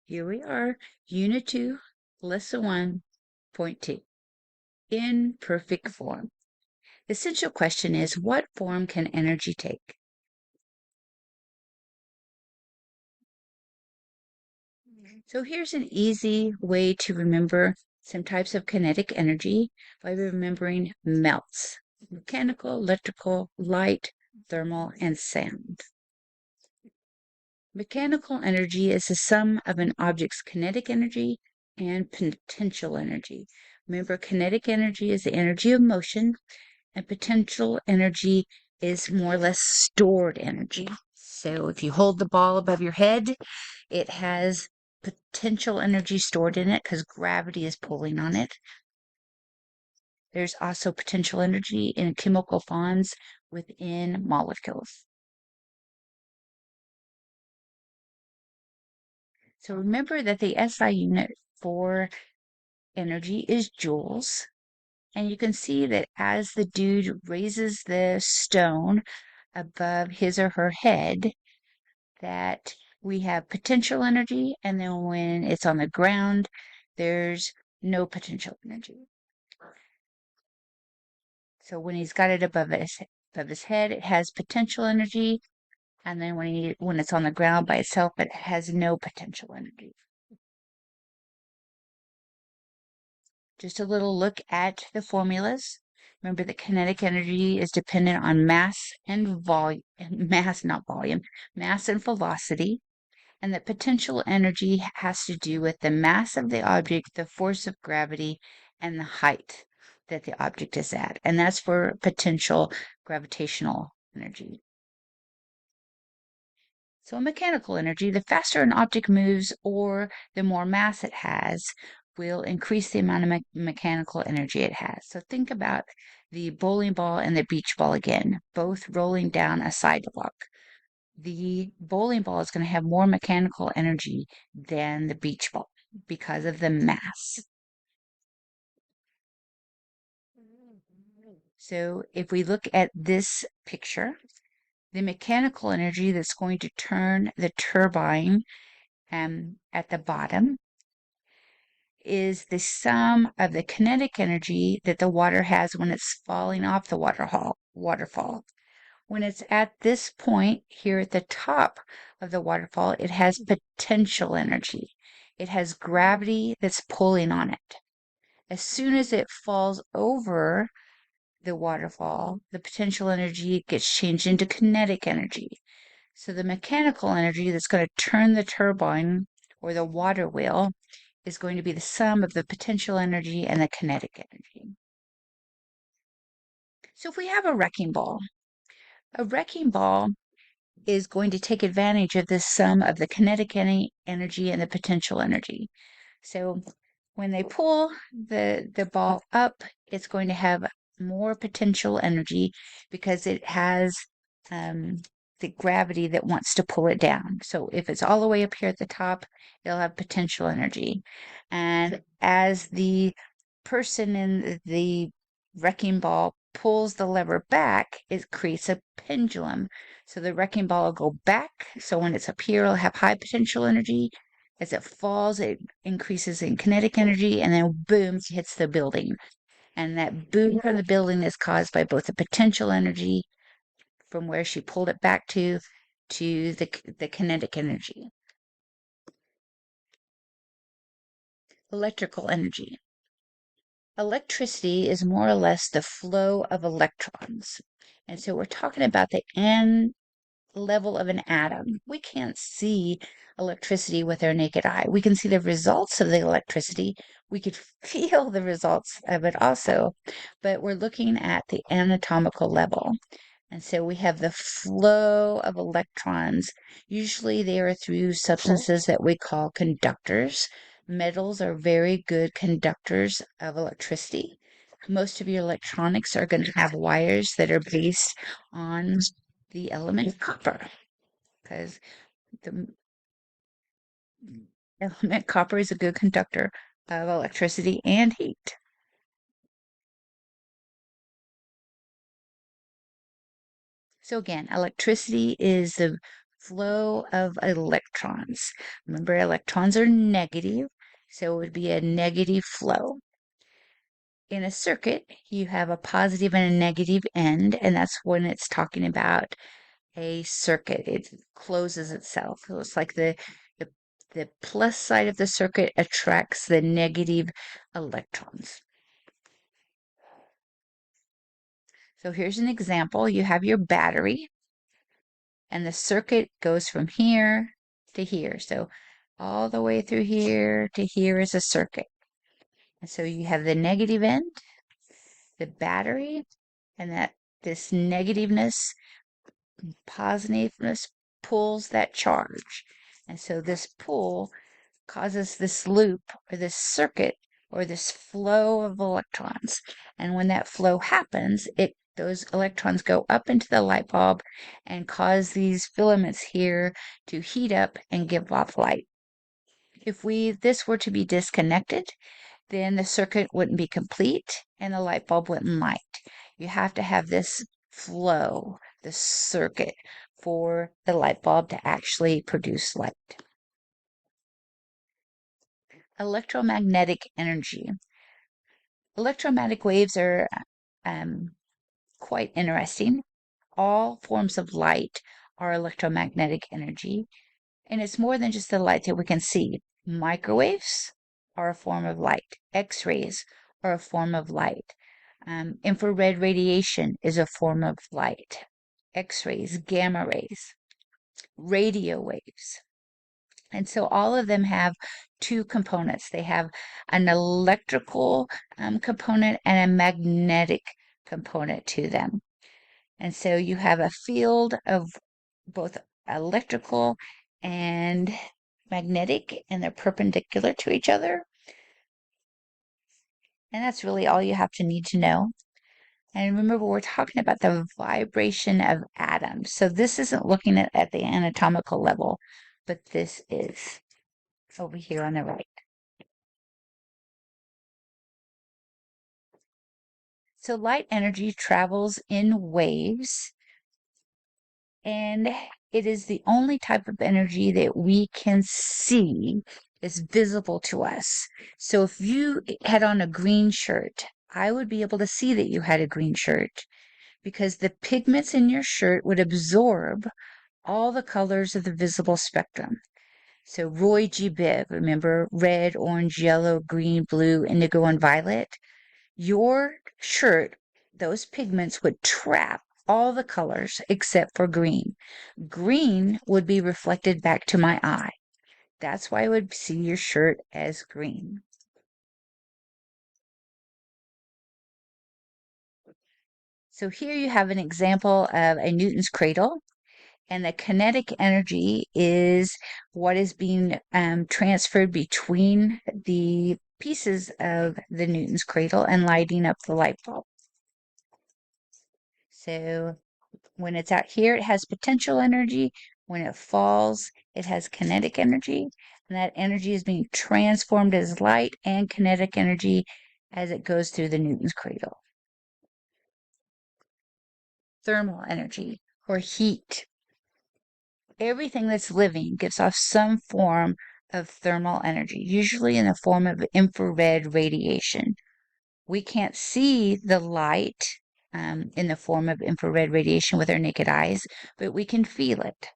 Here we are, Unit 2, Lesson 1.2, in perfect form. The essential question is, what form can energy take? So here's an easy way to remember some types of kinetic energy by remembering melts: mechanical, electrical, light, thermal, and sound. Mechanical energy is the sum of an object's kinetic energy and potential energy. Remember, kinetic energy is the energy of motion, and potential energy is more or less stored energy. So if you hold the ball above your head, it has potential energy stored in it because gravity is pulling on it. There's also potential energy in chemical bonds within molecules. So remember that the SI unit for energy is joules. And you can see that as the dude raises the stone above his or her head, that we have potential energy, and then when it's on the ground, there's no potential energy. So when he's got it above his head, it has potential energy, and then when it's on the ground by itself, it has no potential energy. Just a little look at the formulas. Remember that kinetic energy is dependent on mass and volume, not volume, mass and velocity, and that potential energy has to do with the mass of the object, the force of gravity, and the height that the object is at. And that's for potential gravitational energy. So mechanical energy, the faster an object moves or the more mass it has, will increase the amount of mechanical energy it has. So think about the bowling ball and the beach ball again, both rolling down a sidewalk. The bowling ball is going to have more mechanical energy than the beach ball because of the mass. So if we look at this picture, the mechanical energy that's going to turn the turbine at the bottom is the sum of the kinetic energy that the water has when it's falling off the waterfall. When it's at this point here at the top of the waterfall, it has potential energy. It has gravity that's pulling on it. As soon as it falls over the waterfall, the potential energy gets changed into kinetic energy. So the mechanical energy that's going to turn the turbine or the water wheel is going to be the sum of the potential energy and the kinetic energy. So if we have a wrecking ball is going to take advantage of this sum of the kinetic energy and the potential energy. So when they pull the ball up, it's going to have more potential energy because it has the gravity that wants to pull it down. So if it's all the way up here at the top, it'll have potential energy. And as the person in the wrecking ball pulls the lever back, it creates a pendulum. So the wrecking ball will go back. So when it's up here, it'll have high potential energy. As it falls, it increases in kinetic energy, and then boom, it hits the building. And that boom from the building is caused by both the potential energy from where she pulled it back to the kinetic energy. Electrical energy. Electricity is more or less the flow of electrons. And so we're talking about the N level of an atom. We can't see electricity with our naked eye. We can see the results of the electricity. We could feel the results of it also, but we're looking at the anatomical level. And so we have the flow of electrons. Usually they are through substances that we call conductors. Metals are very good conductors of electricity. Most of your electronics are going to have wires that are based on the element copper, because the element copper is a good conductor of electricity and heat. So again, electricity is the flow of electrons. Remember, electrons are negative, so it would be a negative flow. In a circuit, you have a positive and a negative end, and that's when it's talking about a circuit. It closes itself. So it's like the, the plus side of the circuit attracts the negative electrons. So here's an example. You have your battery, and the circuit goes from here to here. So all the way through here to here is a circuit. And so you have the negative end, the battery, and that this negativeness, positiveness pulls that charge. And so this pull causes this loop or this circuit or this flow of electrons. And when that flow happens, those electrons go up into the light bulb and cause these filaments here to heat up and give off light. If this were to be disconnected, then the circuit wouldn't be complete and the light bulb wouldn't light. You have to have this flow, this circuit, for the light bulb to actually produce light. Electromagnetic energy. Electromagnetic waves are quite interesting. All forms of light are electromagnetic energy, and it's more than just the light that we can see. Microwaves are a form of light. X-rays are a form of light. Infrared radiation is a form of light. X-rays, gamma rays, radio waves. And so all of them have two components. They have an electrical component and a magnetic component to them. And so you have a field of both electrical and magnetic, and they're perpendicular to each other. And that's really all you have to need to know. And remember, we're talking about the vibration of atoms. So this isn't looking at the anatomical level, but this is over here on the right. So light energy travels in waves, and it is the only type of energy that we can see is visible to us. So if you had on a green shirt, I would be able to see that you had a green shirt because the pigments in your shirt would absorb all the colors of the visible spectrum. So Roy G. Biv, remember red, orange, yellow, green, blue, indigo, and violet? Your shirt, those pigments would trap all the colors except for green. Green would be reflected back to my eye. That's why I would see your shirt as green. So here you have an example of a Newton's cradle, and the kinetic energy is what is being transferred between the pieces of the Newton's cradle and lighting up the light bulb. So when it's out here, it has potential energy. When it falls, it has kinetic energy. And that energy is being transformed as light and kinetic energy as it goes through the Newton's cradle. Thermal energy or heat. Everything that's living gives off some form of thermal energy, usually in the form of infrared radiation. We can't see the light in the form of infrared radiation with our naked eyes, but we can feel it.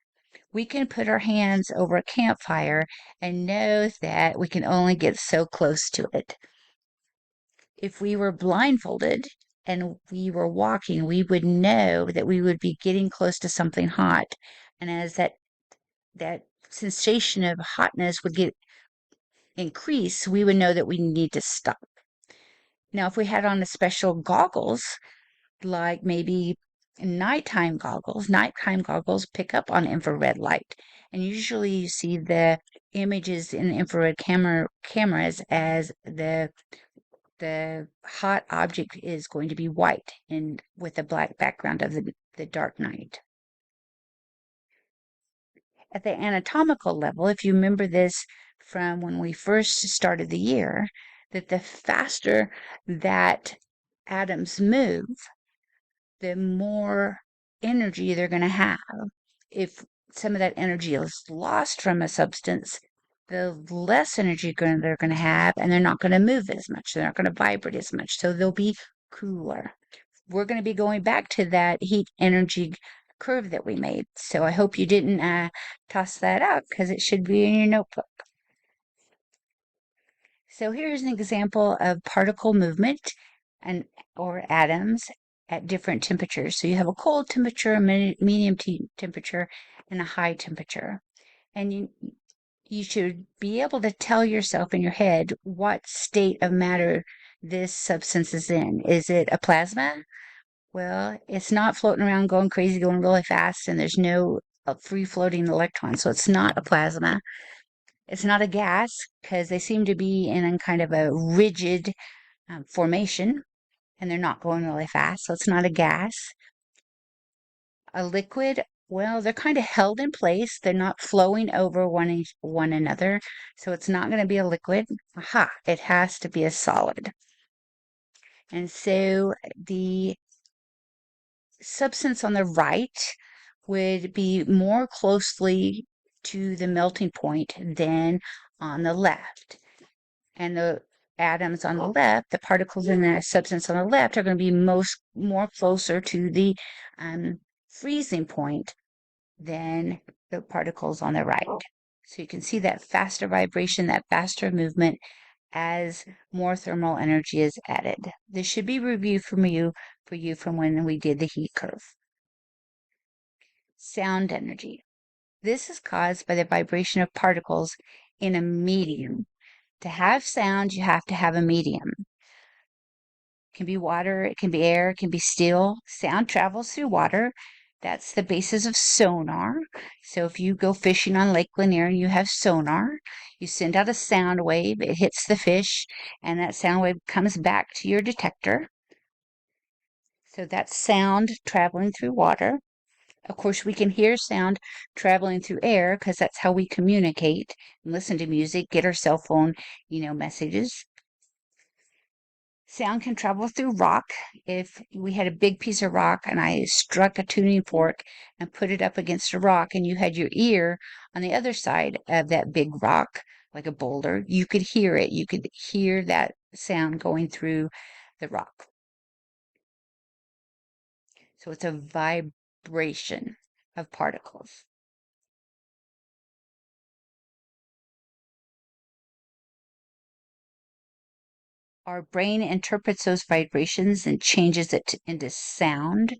We can put our hands over a campfire and know that we can only get so close to it. If we were blindfolded and we were walking, we would know that we would be getting close to something hot. And as that sensation of hotness would get increase, we would know that we need to stop. Now, if we had on a special goggles, like maybe nighttime goggles pick up on infrared light. And usually you see the images in infrared cameras as the hot object is going to be white and with a black background of the dark night. At the anatomical level, if you remember this from when we first started the year, that the faster that atoms move, the more energy they're going to have. If some of that energy is lost from a substance, the less energy they're going to have, and they're not going to move as much. They're not going to vibrate as much. So they'll be cooler. We're going to be going back to that heat energy curve that we made. So I hope you didn't toss that out because it should be in your notebook. So here's an example of particle movement and or atoms at different temperatures. So you have a cold temperature, a medium temperature, and a high temperature. And you should be able to tell yourself in your head what state of matter this substance is in. Is it a plasma? Well, it's not floating around going crazy, going really fast, and there's no free floating electrons. So it's not a plasma. It's not a gas because they seem to be in a kind of a rigid formation and they're not going really fast. So it's not a gas. A liquid, well, they're kind of held in place. They're not flowing over one another. So it's not going to be a liquid. Aha, it has to be a solid. And so the substance on the right would be more closely to the melting point than on the left. And the atoms on the left, the particles in the substance on the left are going to be more closer to the freezing point than the particles on the right. So you can see that faster vibration, that faster movement as more thermal energy is added. This should be reviewed for you from when we did the heat curve. Sound energy. This is caused by the vibration of particles in a medium. To have sound, you have to have a medium. It can be water, it can be air, it can be steel. Sound travels through water. That's the basis of sonar. So if you go fishing on Lake Lanier and you have sonar, you send out a sound wave, it hits the fish, and that sound wave comes back to your detector. So that's sound traveling through water. Of course, we can hear sound traveling through air because that's how we communicate and listen to music, get our cell phone, messages. Sound can travel through rock. If we had a big piece of rock and I struck a tuning fork and put it up against a rock and you had your ear on the other side of that big rock, like a boulder, you could hear it. You could hear that sound going through the rock. So it's a vibration of particles. Our brain interprets those vibrations and changes it into sound.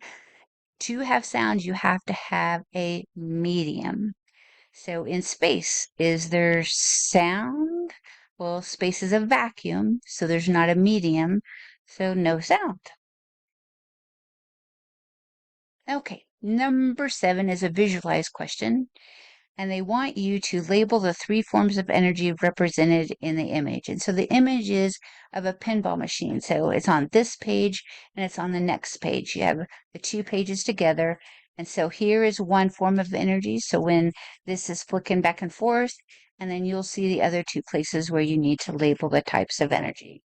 To have sound, you have to have a medium. So in space, is there sound? Well, space is a vacuum, so there's not a medium, so no sound. Okay, number 7 is a visualized question, and they want you to label the 3 forms of energy represented in the image. And so the image is of a pinball machine. So it's on this page and it's on the next page. You have the 2 pages together. And so here is one form of energy. So when this is flicking back and forth, and then you'll see the other 2 places where you need to label the types of energy.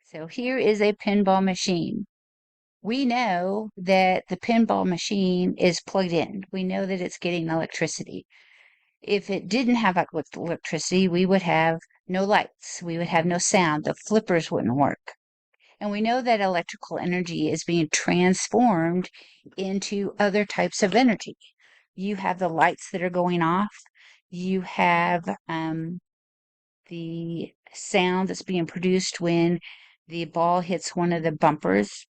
So here is a pinball machine. We know that the pinball machine is plugged in. We know that it's getting electricity. If it didn't have electricity, we would have no lights. We would have no sound. The flippers wouldn't work. And we know that electrical energy is being transformed into other types of energy. You have the lights that are going off. You have the sound that's being produced when the ball hits one of the bumpers.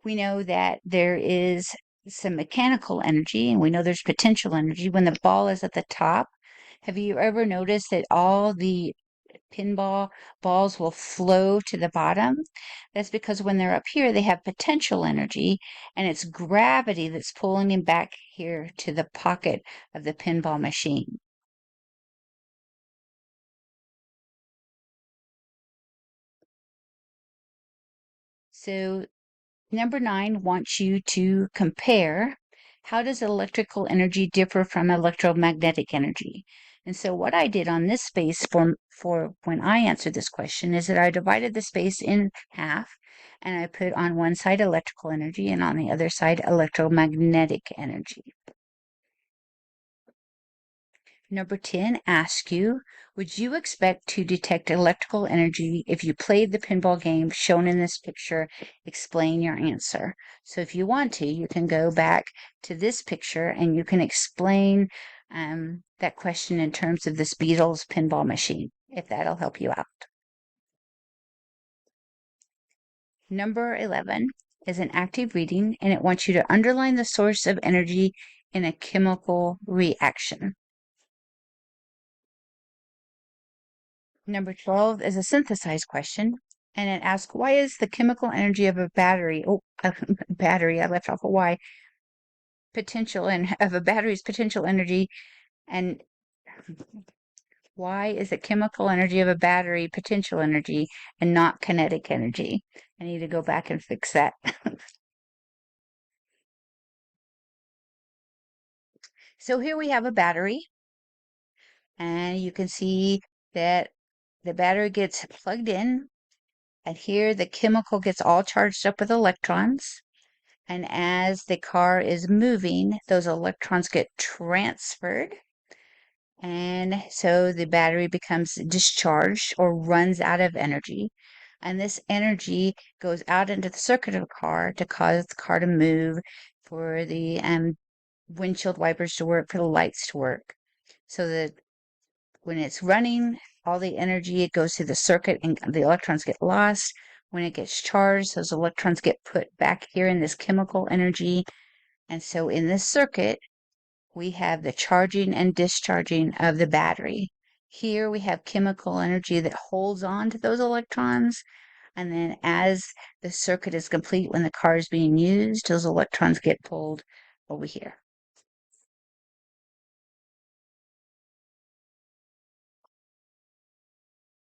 We know that there is some mechanical energy, and we know there's potential energy when the ball is at the top. Have you ever noticed that all the pinball balls will flow to the bottom? That's because when they're up here, they have potential energy, and it's gravity that's pulling them back here to the pocket of the pinball machine. So number 9 wants you to compare how does electrical energy differ from electromagnetic energy? And so what I did on this space for when I answered this question is that I divided the space in half, and I put on one side electrical energy and on the other side electromagnetic energy. Number 10 asks you, would you expect to detect electrical energy if you played the pinball game shown in this picture? Explain your answer. So if you want to, you can go back to this picture and you can explain that question in terms of this Beatles pinball machine, if that'll help you out. Number 11 is an active reading, and it wants you to underline the source of energy in a chemical reaction. Number 12 is a synthesized question, and it asks, why is the chemical energy of a battery, battery, I left off a Y, potential and of a battery's potential energy, and why is the chemical energy of a battery potential energy and not kinetic energy? I need to go back and fix that. So here we have a battery, and you can see that the battery gets plugged in, and here the chemical gets all charged up with electrons. And as the car is moving, those electrons get transferred. And so the battery becomes discharged or runs out of energy. And this energy goes out into the circuit of the car to cause the car to move, for the windshield wipers to work, for the lights to work. So that when it's running, all the energy, it goes through the circuit and the electrons get lost. When it gets charged, those electrons get put back here in this chemical energy. And so in this circuit, we have the charging and discharging of the battery. Here we have chemical energy that holds on to those electrons. And then as the circuit is complete, when the car is being used, those electrons get pulled over here.